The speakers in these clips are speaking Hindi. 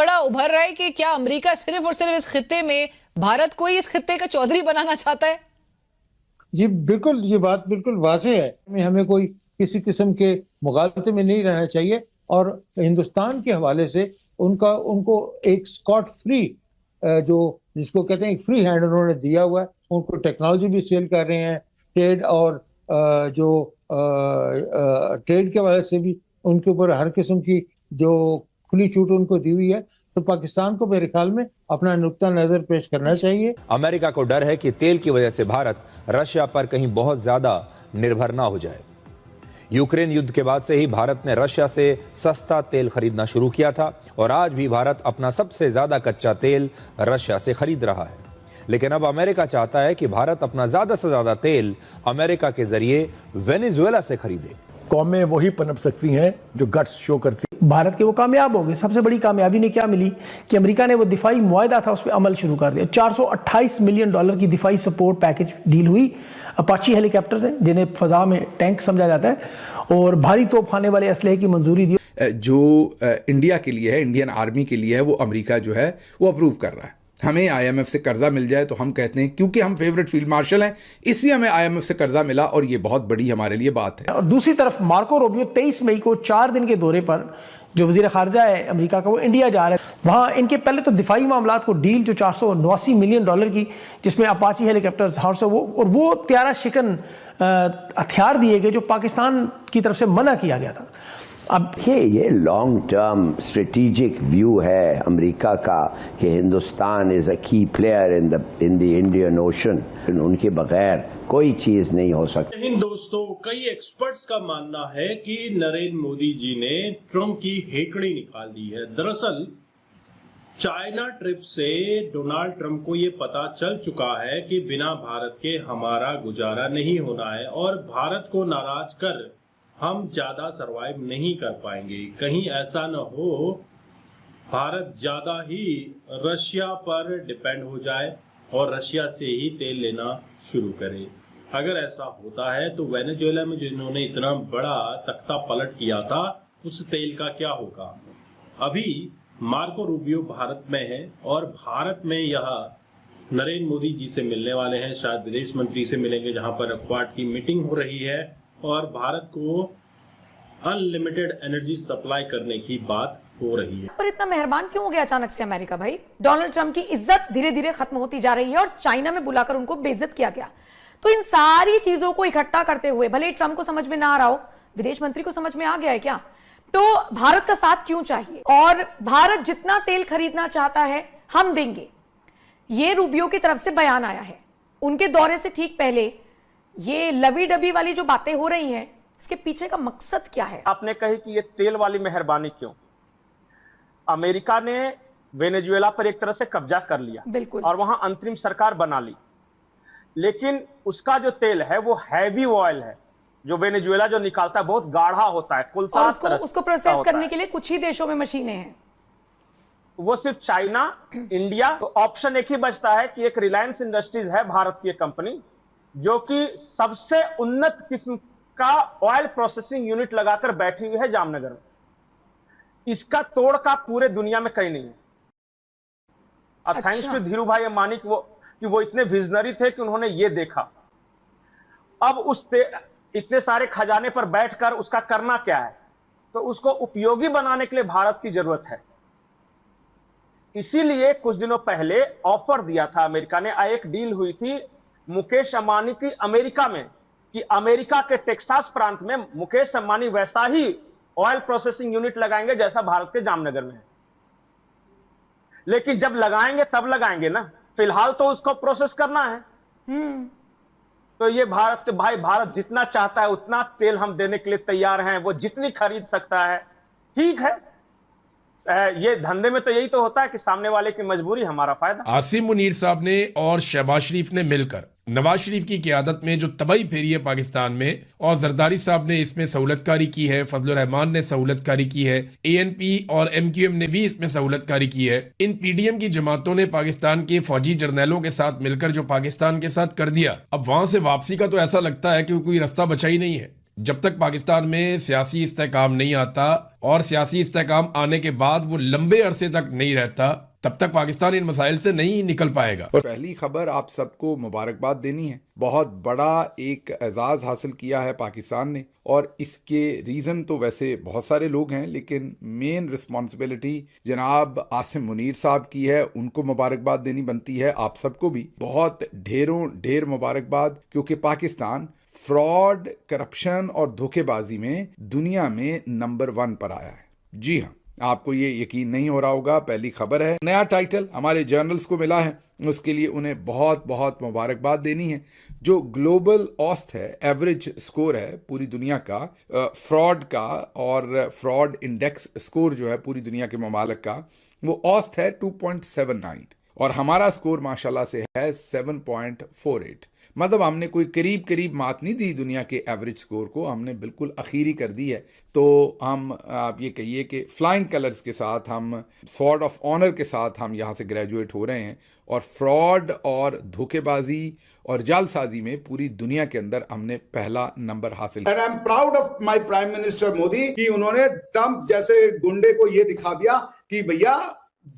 बड़ा उभर रहा है कि क्या अमेरिका सिर्फ और सिर्फ इस खित्ते में भारत को ही इस खित्ते का चौधरी बनाना चाहता है? जी बिल्कुल, ये बात बिल्कुल वाज़ेह है। हमें कोई किसी किस्म के मुगालते में नहीं रहना चाहिए और हिंदुस्तान के हवाले से उनको एक स्कॉट फ्री, जो जिसको कहते हैं एक फ्री हैंड उन्होंने दिया हुआ है। उनको टेक्नोलॉजी भी सेल कर रहे हैं, ट्रेड और जो ट्रेड के हवाले से भी उनके ऊपर हर किस्म की जो खुली छूट उनको दी हुई है। तो पाकिस्तान को मेरे ख्याल में अपना नुक्ता नजर पेश करना चाहिए। अमेरिका को डर है कि तेल की वजह से भारत रशिया पर कहीं बहुत ज्यादा निर्भर ना हो जाए। यूक्रेन युद्ध के बाद से ही भारत ने रशिया से सस्ता तेल खरीदना शुरू किया था और आज भी भारत अपना सबसे ज्यादा कच्चा तेल रशिया से खरीद रहा है। लेकिन अब अमेरिका चाहता है कि भारत अपना ज्यादा से ज्यादा तेल अमेरिका के जरिए वेनेजुएला से खरीदे। कौमें वही पनप सकती हैं जो गट्स शो करती। भारत के वो कामयाब हो गए। सबसे बड़ी कामयाबी ने क्या मिली कि अमेरिका ने वो दिफाई मुआहदा था उस पर अमल शुरू कर दिया। $428 मिलियन की दिफाई सपोर्ट पैकेज डील हुई। अपाची हेलीकॉप्टर्स हैं जिन्हें फजा में टैंक समझा जाता है और भारी तोपखाने वाले असलहे की मंजूरी दी। जो इंडिया के लिए है, इंडियन आर्मी के लिए है, वो अमेरिका जो है वो अप्रूव कर रहा है। हमें आईएमएफ से कर्जा मिल जाए तो हम कहते हैं क्योंकि हम फेवरेट फील्ड मार्शल हैं इसलिए हमें आईएमएफ से कर्जा मिला और ये बहुत बड़ी हमारे लिए बात है। और दूसरी तरफ मार्को रूबियो 23 मई को 4 दिन के दौरे पर जो वजीर खारजा है अमेरिका का वो इंडिया जा रहे हैं। वहाँ इनके पहले तो दिफाई मामलात को डील जो $489 मिलियन की जिसमें अपाची हेलीकॉप्टर हॉर्स वो त्यारा शिकन हथियार दिए गए जो पाकिस्तान की तरफ से मना किया गया था। अब ये लॉन्ग टर्म स्ट्रेटेजिक व्यू है अमेरिका का कि हिंदुस्तान इज अ की player in the Indian ocean. उनके बगैर कोई चीज नहीं हो सकती। इन दोस्तों, कई एक्सपर्ट्स का मानना है कि नरेंद्र मोदी जी ने ट्रंप की हेकड़ी निकाल दी है। दरअसल चाइना ट्रिप से डोनाल्ड ट्रंप को ये पता चल चुका है कि बिना भारत के हमारा गुजारा नहीं होना है और भारत को नाराज कर हम ज्यादा सरवाइव नहीं कर पाएंगे। कहीं ऐसा न हो भारत ज्यादा ही रशिया पर डिपेंड हो जाए और रशिया से ही तेल लेना शुरू करे। अगर ऐसा होता है तो वेनेजुएला में जिन्होंने इतना बड़ा तख्ता पलट किया था उस तेल का क्या होगा। अभी मार्को रूबियो भारत में है और भारत में यह नरेंद्र मोदी जी से मिलने वाले हैं, शायद विदेश मंत्री से मिलेंगे जहां पर क्वाड की मीटिंग हो रही है और भारत को अनलिमिटेड एनर्जी सप्लाई करने की बात हो रही है। पर इतना मेहरबान क्यों हो गया अचानक से अमेरिका भाई? डोनाल्ड ट्रंप की इज्जत धीरे धीरे खत्म होती जा रही है और चाइना में बुलाकर उनको बेइज्जत किया गया। तो इन सारी चीजों को इकट्ठा करते हुए भले ही ट्रंप को समझ में ना आ रहा हो, विदेश मंत्री को समझ में आ गया है क्या? तो भारत का साथ क्यों चाहिए और भारत जितना तेल खरीदना चाहता है हम देंगे, ये रूबियो की तरफ से बयान आया है। उनके दौरे से ठीक पहले ये लवी डबी वाली जो बातें हो रही हैं, इसके पीछे का मकसद क्या है? आपने कही कि ये तेल वाली मेहरबानी क्यों? अमेरिका ने वेनेजुएला पर एक तरह से कब्जा कर लिया, बिल्कुल, और वहां अंतरिम सरकार बना ली। लेकिन उसका जो तेल है वो हैवी ऑयल है, जो वेनेजुएला जो निकालता है बहुत गाढ़ा होता है, और उसको प्रोसेस करने के लिए कुछ ही देशों में मशीनें हैं। वो सिर्फ चाइना, इंडिया। तो ऑप्शन एक ही बचता है कि एक रिलायंस इंडस्ट्रीज है भारत की एक कंपनी जो कि सबसे उन्नत किस्म का ऑयल प्रोसेसिंग यूनिट लगाकर बैठी हुई है जामनगर में। इसका तोड़ का पूरे दुनिया में कहीं नहीं है। थैंक्स टू धीरू भाई अंबानी कि वो इतने विजनरी थे कि उन्होंने ये देखा। अब इतने सारे खजाने पर बैठकर उसका करना क्या है, तो उसको उपयोगी बनाने के लिए भारत की जरूरत है। इसीलिए कुछ दिनों पहले ऑफर दिया था अमेरिका ने, एक डील हुई थी मुकेश अंबानी की अमेरिका में कि अमेरिका के टेक्सास प्रांत में मुकेश अंबानी वैसा ही ऑयल प्रोसेसिंग यूनिट लगाएंगे जैसा भारत के जामनगर में है। लेकिन जब लगाएंगे तब लगाएंगे ना, फिलहाल तो उसको प्रोसेस करना है। तो ये भारत जितना चाहता है उतना तेल हम देने के लिए तैयार हैं, वो जितनी खरीद सकता है ठीक है। ये धंधे में तो यही तो होता है कि सामने वाले की मजबूरी हमारा फायदा। आसिम मुनीर साहब ने और शहबाज शरीफ ने मिलकर नवाज शरीफ की क़ियादत में जो तबाही फेरी है पाकिस्तान में, और जरदारी साहब ने इसमें सहूलतकारी की है, फजलुर रहमान ने सहूलतकारी की है, एएनपी और एमक्यूएम ने भी इसमें सहूलतकारी की है। इन पीडीएम की जमातों ने पाकिस्तान के फौजी जर्नैलों के साथ मिलकर जो पाकिस्तान के साथ कर दिया, अब वहां से वापसी का तो ऐसा लगता है कि कोई रास्ता बचा ही नहीं है। जब तक पाकिस्तान में सियासी इस्तेहकाम नहीं आता और सियासी इस्तेहकाम आने के बाद वो लंबे अरसे तक नहीं रहता, तब तक पाकिस्तान इन मसाइल से नहीं निकल पाएगा। और पहली खबर आप सबको मुबारकबाद देनी है, बहुत बड़ा एक एजाज हासिल किया है पाकिस्तान ने, और इसके रीज़न तो वैसे बहुत सारे लोग हैं, लेकिन मेन रिस्पॉन्सिबिलिटी जनाब आसिम मुनीर साहब की है, उनको मुबारकबाद देनी बनती है। आप सबको भी बहुत ढेर मुबारकबाद, क्योंकि पाकिस्तान फ्रॉड, करप्शन और धोखेबाजी में दुनिया में नंबर 1 पर आया है। जी हाँ, आपको ये यकीन नहीं हो रहा होगा, पहली खबर है। नया टाइटल हमारे जर्नल्स को मिला है, उसके लिए उन्हें बहुत बहुत मुबारकबाद देनी है। जो ग्लोबल औसत है, एवरेज स्कोर है पूरी दुनिया का फ्रॉड का, और फ्रॉड इंडेक्स स्कोर जो है पूरी दुनिया के ममालिक का, वो औसत है 2.79 और हमारा स्कोर माशाल्लाह से है 7.48। मतलब हमने कोई करीब मात नहीं दी दुनिया के एवरेज स्कोर को, हमने बिल्कुल आखिरी कर दी है। तो हम आप ये कहिए कि फ्लाइंग कलर्स के साथ, हम स्वॉर्ड ऑफ ऑनर के साथ हम यहाँ से ग्रेजुएट हो रहे हैं, और फ्रॉड और धोखेबाजी और जालसाजी में पूरी दुनिया के अंदर हमने पहला नंबर हासिल किया। And I'm proud of my Prime Minister Modi कि उन्होंने ट्रंप जैसे गुंडे को ये दिखा दिया कि भैया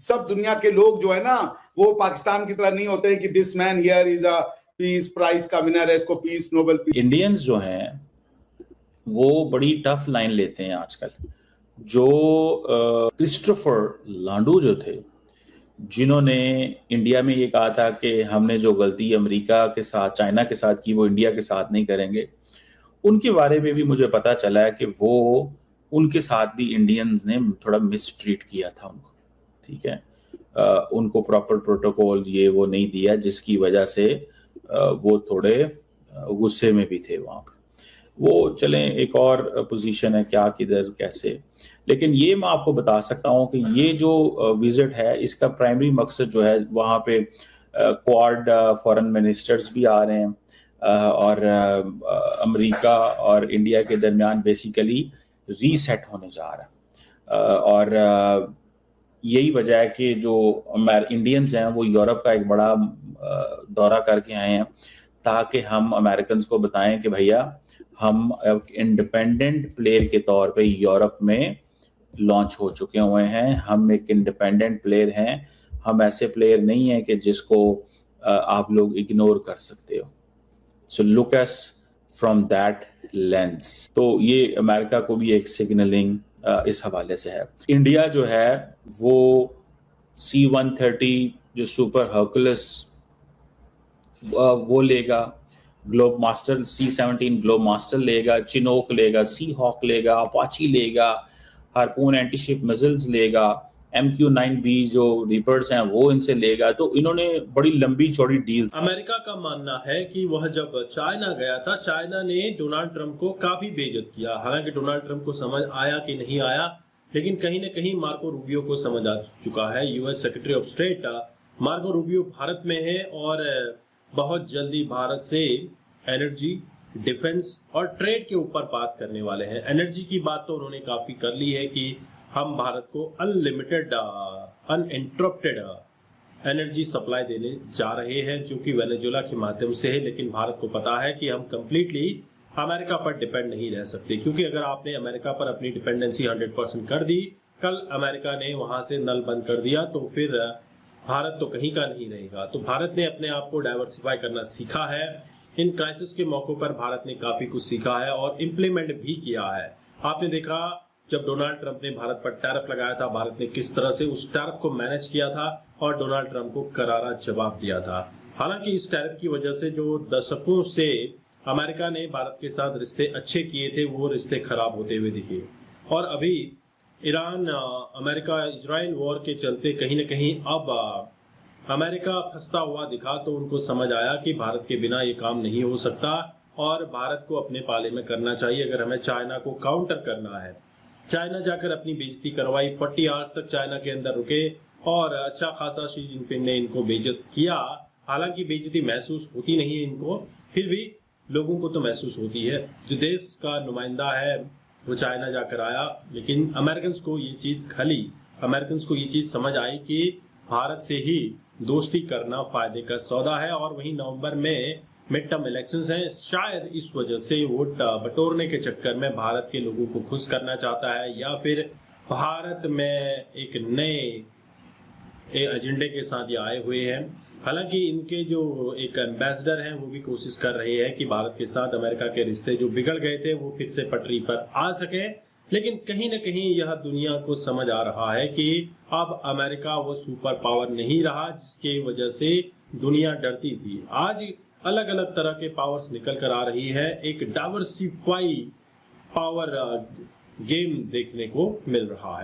सब दुनिया के लोग जो है ना, वो पाकिस्तान की तरह नहीं होते हैं कि this man here is a peace prize का विनर है, इसको पीस नोबेल पीस। इंडियंस जो हैं वो बड़ी टफ लाइन लेते हैं आजकल। जो क्रिस्टोफर लांडू जो थे, जिन्होंने इंडिया में ये कहा था कि हमने जो गलती अमेरिका के साथ, चाइना के साथ की वो इंडिया के साथ नहीं करेंगे, उनके बारे में भी मुझे पता चला है कि वो उनके साथ भी इंडियंस ने थोड़ा मिसट्रीट किया था उनको। ठीक है, उनको प्रॉपर प्रोटोकॉल ये वो नहीं दिया, जिसकी वजह से वो थोड़े गुस्से में भी थे वहाँ पर। वो चलें, एक और पोजीशन है क्या किधर कैसे, लेकिन ये मैं आपको बता सकता हूँ कि ये जो विजिट है, इसका प्राइमरी मकसद जो है, वहाँ पे क्वाड फॉरेन मिनिस्टर्स भी आ रहे हैं, और अमेरिका और इंडिया के दरमियान बेसिकली रीसेट होने जा रहा है। और यही वजह है कि जो इंडियंस हैं वो यूरोप का एक बड़ा दौरा करके आए हैं, ताकि हम अमेरिकन को बताएं कि भैया हम इंडिपेंडेंट प्लेयर के तौर पे यूरोप में लॉन्च हो चुके हुए हैं। हम एक इंडिपेंडेंट प्लेयर हैं, हम ऐसे प्लेयर नहीं हैं कि जिसको आप लोग इग्नोर कर सकते हो। So look S from that lens. तो ये अमेरिका को भी एक सिग्नलिंग इस हवाले से है। इंडिया जो है वो C-130 जो सुपर हर्कुलस वो लेगा, globe master C-17 globe master लेगा, चिनोक लेगा, सी हॉक लेगा, अपाची लेगा, हार्पून एंटीशिप मिसाइल्स लेगा, MQ-9B जो रिपर्स हैं वो इनसे लेगा। तो इन्होंने बड़ी लंबी चौड़ी डील। अमेरिका का मानना है कि वह जब चाइना गया था, चाइना ने डोनाल्ड ट्रंप को काफी बेइज्जत किया। हालांकि डोनाल्ड ट्रंप को समझ आया कि नहीं आया, लेकिन कहीं न कहीं मार्को रूबियो को समझ आ चुका है। US secretary of state Marco Rubio Bharat में है और बहुत जल्दी भारत से एनर्जी, डिफेंस और ट्रेड के ऊपर बात करने वाले हैं। एनर्जी की बात तो उन्होंने काफी कर ली है कि हम भारत को अनलिमिटेड, अनइंटरप्टेड एनर्जी सप्लाई देने जा रहे हैं, जो कि वेनेजुएला के माध्यम से है। लेकिन भारत को पता है कि हम कंप्लीटली अमेरिका पर डिपेंड नहीं रह सकते, क्योंकि अगर आपने अमेरिका पर अपनी डिपेंडेंसी 100% कर दी, कल अमेरिका ने वहां से नल बंद कर दिया, तो फिर भारत तो कहीं का नहीं रहेगा। तो भारत ने अपने आप को डाइवर्सिफाई करना सीखा है। इन क्राइसिस के मौकों पर भारत ने काफी कुछ सीखा है और इम्प्लीमेंट भी किया है। आपने देखा जब डोनाल्ड ट्रंप ने भारत पर टैरिफ लगाया था, भारत ने किस तरह से उस टैरिफ को मैनेज किया था और डोनाल्ड ट्रंप को करारा जवाब दिया था। हालांकि इस टैरिफ की वजह से जो दशकों से अमेरिका ने भारत के साथ रिश्ते अच्छे किए थे, वो रिश्ते खराब होते हुए दिखे। और अभी ईरान अमेरिका इजराइल वॉर के चलते कहीं न कहीं अब अमेरिका फंसता हुआ दिखा, तो उनको समझ आया कि भारत के बिना ये काम नहीं हो सकता और भारत को अपने पाले में करना चाहिए अगर हमें चाइना को काउंटर करना है। चाइना जाकर अपनी बेइज्जती करवाई, 40 आवर्स तक चाइना के अंदर रुके और अच्छा खासा शी जिनपिंग ने इनको बेइज्जत किया। हालांकि बेइज्जती महसूस होती नहीं है इनको, फिर भी लोगों को तो महसूस होती है। जो देश का नुमाइंदा है वो चाइना जाकर आया, लेकिन अमेरिकन को ये चीज खली, अमेरिकन को ये चीज समझ आई कि भारत से ही दोस्ती करना फायदे का सौदा है। और वहीं नवंबर में मिड टर्म इलेक्शंस हैं, शायद इस वजह से वोट बटोरने के चक्कर में भारत के लोगों को खुश करना चाहता है, या फिर भारत में एक नए एजेंडे के साथ ये आए हुए हैं। हालांकि इनके जो एक एम्बेसडर हैं वो भी कोशिश कर रहे हैं कि भारत के साथ अमेरिका के रिश्ते जो बिगड़ गए थे वो फिर से पटरी पर आ सके, लेकिन कहीं न कहीं यह दुनिया को समझ आ रहा है कि अब अमेरिका वो सुपर पावर नहीं रहा जिसकी वजह से दुनिया डरती थी। आज अलग अलग तरह के पावर्स निकल कर आ रही है, एक डाइवर्सिफाई पावर गेम देखने को मिल रहा है।